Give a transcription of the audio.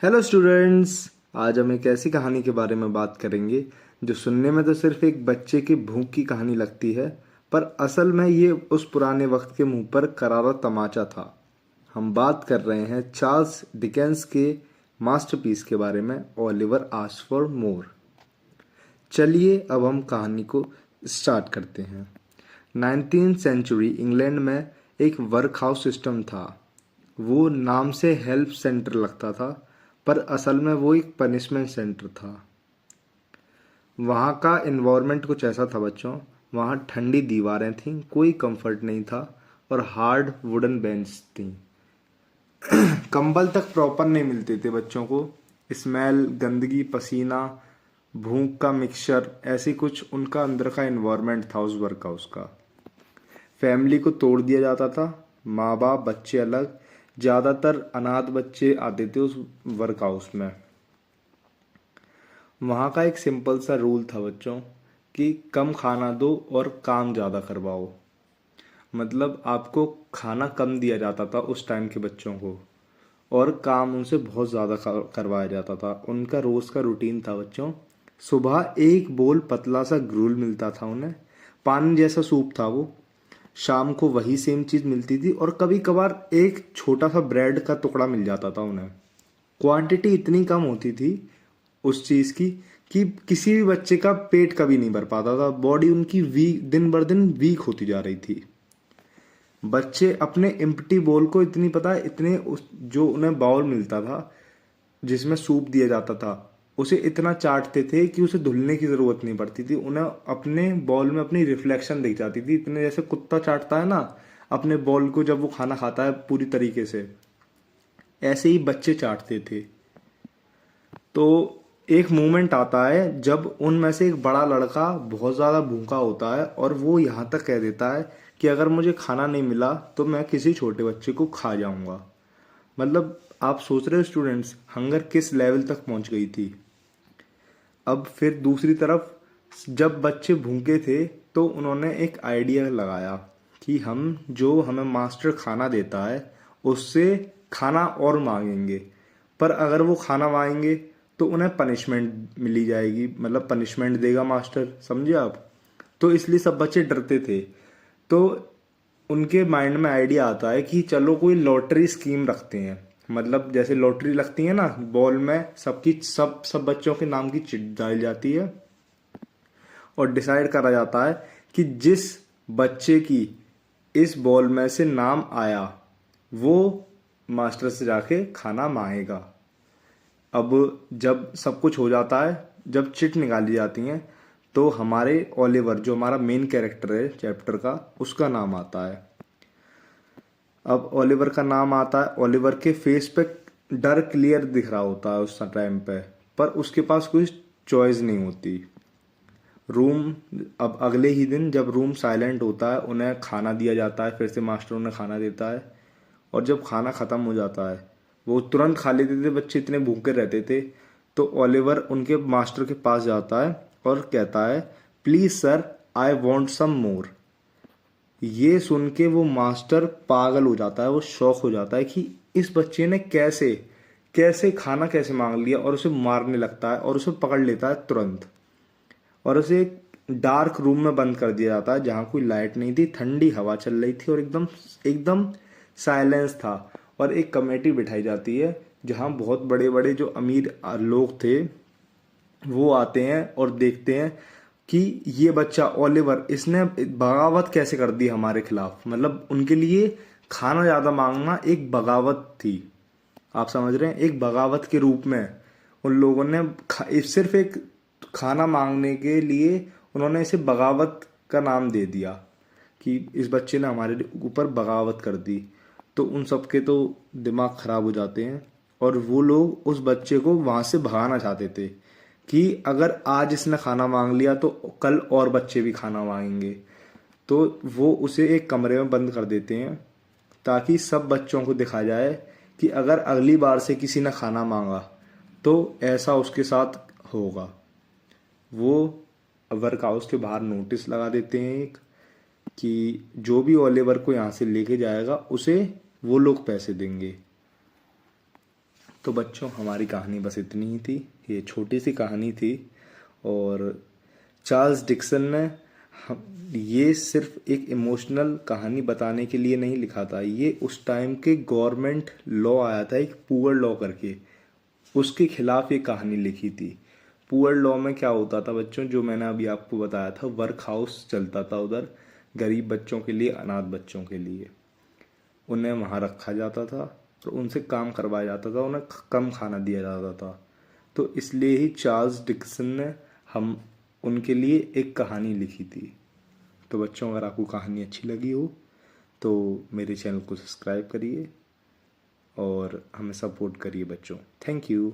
Hello students. आज हम एक ऐसी कहानी के बारे में बात करेंगे जो सुनने में तो सिर्फ एक बच्चे की भूख की कहानी लगती है, पर असल में ये उस पुराने वक्त के मुंह पर करारा तमाचा था। हम बात कर रहे हैं चार्ल्स डिकेंस के मास्टरपीस के बारे में, ओलिवर आस्क्स फॉर मोर। चलिए अब हम कहानी को स्टार्ट करते हैं। 19th सेंचुरी इंग्लैंड में एक वर्क हाउस सिस्टम था। वो नाम से हेल्प सेंटर लगता था, पर असल में वो एक पनिशमेंट सेंटर था। वहाँ का इन्वायरमेंट कुछ ऐसा था बच्चों। वहाँ ठंडी दीवारें थीं, कोई कंफर्ट नहीं था, और हार्ड वुडन बेंच थीं। कंबल तक प्रॉपर नहीं मिलते थे बच्चों को। स्मेल, गंदगी, पसीना, भूख का मिक्सचर, ऐसी कुछ उनका अंदर का इन्वायरमेंट था उस वर्क हाउस का। फैमिली को तोड़ दिया जाता था, माँ बाप बच्चे अलग। ज़्यादातर अनाथ बच्चे आते थे उस वर्क हाउस में। वहाँ का एक सिंपल सा रूल था बच्चों कि कम खाना दो और काम ज़्यादा करवाओ। मतलब आपको खाना कम दिया जाता था उस टाइम के बच्चों को, और काम उनसे बहुत ज़्यादा करवाया जाता था। उनका रोज़ का रूटीन था बच्चों। सुबह एक बोल पतला सा ग्रूल मिलता था उन्हें, पानी जैसा सूप था वो। शाम को वही सेम चीज़ मिलती थी, और कभी कभार एक छोटा सा ब्रेड का टुकड़ा मिल जाता था उन्हें। क्वांटिटी इतनी कम होती थी उस चीज़ की कि किसी भी बच्चे का पेट कभी नहीं भर पाता था। बॉडी उनकी वीक, दिन बर दिन वीक होती जा रही थी। बच्चे अपने एम्प्टी बोल को इतनी पता है, इतने उस जो उन्हें बाउल मिलता था जिसमें सूप दिया जाता था, उसे इतना चाटते थे कि उसे धुलने की ज़रूरत नहीं पड़ती थी। उन्हें अपने बॉल में अपनी रिफ्लेक्शन दिख जाती थी। इतने जैसे कुत्ता चाटता है ना अपने बॉल को जब वो खाना खाता है पूरी तरीके से, ऐसे ही बच्चे चाटते थे। तो एक मोमेंट आता है जब उनमें से एक बड़ा लड़का बहुत ज़्यादा भूखा होता है, और वो यहाँ तक कह देता है कि अगर मुझे खाना नहीं मिला तो मैं किसी छोटे बच्चे को खा जाऊंगा। मतलब आप सोच रहे हो स्टूडेंट्स, हंगर किस लेवल तक पहुंच गई थी। अब फिर दूसरी तरफ जब बच्चे भूखे थे तो उन्होंने एक आइडिया लगाया कि हम जो हमें मास्टर खाना देता है उससे खाना और मांगेंगे, पर अगर वो खाना मांगेंगे तो उन्हें पनिशमेंट मिली जाएगी। मतलब पनिशमेंट देगा मास्टर, समझे आप। तो इसलिए सब बच्चे डरते थे। तो उनके माइंड में आइडिया आता है कि चलो कोई लॉटरी स्कीम रखते हैं। मतलब जैसे लॉटरी लगती है ना, बॉल में सबकी सब सब बच्चों के नाम की चिट डाली जाती है, और डिसाइड करा जाता है कि जिस बच्चे की इस बॉल में से नाम आया वो मास्टर से जाके खाना मांगेगा। अब जब सब कुछ हो जाता है, जब चिट निकाली जाती हैं, तो हमारे ओलिवर जो हमारा मेन कैरेक्टर है चैप्टर का, उसका नाम आता है। अब ओलिवर का नाम आता है। ओलिवर के फेस पे डर क्लियर दिख रहा होता है उस टाइम पे, पर उसके पास कोई चॉइस नहीं होती। रूम अब अगले ही दिन जब रूम साइलेंट होता है, उन्हें खाना दिया जाता है। फिर से मास्टर उन्हें खाना देता है, और जब खाना ख़त्म हो जाता है वो तुरंत खा लेते थे, बच्चे इतने भूखे रहते थे। तो ओलिवर उनके मास्टर के पास जाता है और कहता है, please sir, I want some more. ये सुन के वो मास्टर पागल हो जाता है, वो शौक हो जाता है कि इस बच्चे ने कैसे कैसे खाना कैसे मांग लिया, और उसे मारने लगता है और उसे पकड़ लेता है तुरंत, और उसे एक डार्क रूम में बंद कर दिया जाता है जहाँ कोई लाइट नहीं थी, ठंडी हवा चल रही थी, और एकदम एकदम साइलेंस था। और एक कमेटी बिठाई जाती है जहाँ बहुत बड़े बड़े जो अमीर लोग थे वो आते हैं और देखते हैं कि ये बच्चा ओलिवर, इसने बगावत कैसे कर दी हमारे खिलाफ। मतलब उनके लिए खाना ज़्यादा मांगना एक बगावत थी। आप समझ रहे हैं, एक बगावत के रूप में उन लोगों ने सिर्फ एक खाना मांगने के लिए उन्होंने इसे बगावत का नाम दे दिया कि इस बच्चे ने हमारे ऊपर बगावत कर दी। तो उन सबके तो दिमाग खराब हो जाते हैं, और वो लोग उस बच्चे को वहाँ से भगाना चाहते थे कि अगर आज इसने खाना मांग लिया तो कल और बच्चे भी खाना मांगेंगे। तो वो उसे एक कमरे में बंद कर देते हैं ताकि सब बच्चों को दिखा जाए कि अगर अगली बार से किसी ने खाना मांगा तो ऐसा उसके साथ होगा। वो वर्क हाउस के बाहर नोटिस लगा देते हैं एक, कि जो भी ओलिवर को यहाँ से लेके जाएगा उसे वो लोग पैसे देंगे। तो बच्चों हमारी कहानी बस इतनी ही थी। ये छोटी सी कहानी थी और चार्ल्स डिक्सन ने ये सिर्फ एक इमोशनल कहानी बताने के लिए नहीं लिखा था। ये उस टाइम के गवर्नमेंट लॉ आया था एक पुअर लॉ करके, उसके खिलाफ ये कहानी लिखी थी। पुअर लॉ में क्या होता था बच्चों, जो मैंने अभी आपको बताया था, वर्क हाउस चलता था उधर गरीब बच्चों के लिए, अनाथ बच्चों के लिए। उन्हें वहाँ रखा जाता था और उनसे काम करवाया जाता था, उन्हें कम खाना दिया जाता था। तो इसलिए ही चार्ल्स डिक्सन ने हम उनके लिए एक कहानी लिखी थी। तो बच्चों अगर आपको कहानी अच्छी लगी हो तो मेरे चैनल को सब्सक्राइब करिए और हमें सपोर्ट करिए बच्चों। Thank you.